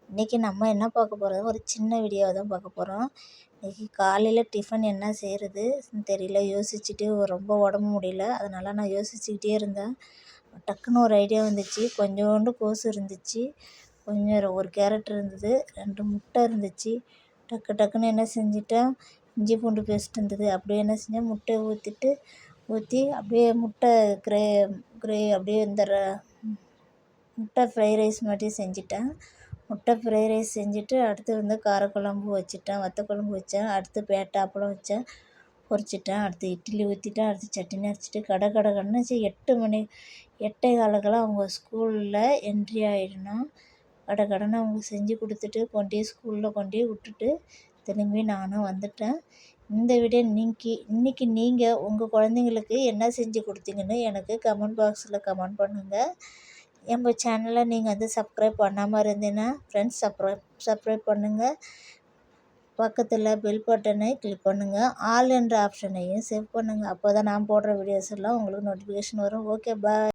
இன்றைக்கி நம்ம என்ன பார்க்க போகிறது, ஒரு சின்ன வீடியோவை தான் பார்க்க போகிறோம். இன்றைக்கி காலையில் டிஃபன் என்ன செய்கிறது தெரியல, யோசிச்சுட்டு ரொம்ப உடம்பு முடியல, அதனால் நான் யோசிச்சுக்கிட்டே இருந்தேன். டக்குன்னு ஒரு ஐடியா வந்துச்சு. கொஞ்சோண்டு கோஸ் இருந்துச்சு, கொஞ்சம் ஒரு கேரட் இருந்தது, 2 முட்டை இருந்துச்சு. டக்குன்னு என்ன செஞ்சிட்டேன், இஞ்சி பூண்டு பேஸ்ட் இருந்தது. அப்படியே என்ன செஞ்சேன், முட்டையை ஊற்றி அப்படியே முட்டை அப்படியே இந்த முட்டை ஃப்ரைட் ரைஸ் மாதிரி செஞ்சுட்டேன். முட்டை ஃப்ரைட் ரைஸ் செஞ்சுட்டு அடுத்து காரக்குழம்பு வச்சுட்டேன், வத்தக்குழம்பு வச்சேன். அடுத்து பேட்டை அப்பளம் வச்சேன், பொரிச்சிட்டேன். அடுத்து இட்லி ஊற்றிட்டேன். அடுத்து சட்னி அரைச்சிட்டு கடன்னு 8 மணி 8:15 அவங்க ஸ்கூலில் என்ட்ரி ஆகிடணும். கடன்னு அவங்க செஞ்சு கொடுத்துட்டு ஸ்கூலில் விட்டுட்டு திரும்பி நானும் வந்துட்டேன். இந்த வீடியோ இன்றைக்கி நீங்கள் உங்கள் குழந்தைங்களுக்கு என்ன செஞ்சு கொடுத்தீங்கன்னு எனக்கு கமெண்ட் பாக்ஸில் கமெண்ட் பண்ணுங்கள். எங்கள் சேனலை நீங்கள் சப்ஸ்கிரைப் பண்ணாமல் இருந்தீங்கன்னா ஃப்ரெண்ட்ஸ் சப்ஸ்கிரைப் பண்ணுங்கள். பக்கத்தில் பெல் பட்டனை கிளிக் பண்ணுங்கள். ஆல் என்ற ஆப்ஷனையும் சேவ் பண்ணுங்கள். அப்போ தான் நான் போடுற வீடியோஸ் எல்லாம் உங்களுக்கு நோட்டிஃபிகேஷன் வரும். ஓகே, பாய்.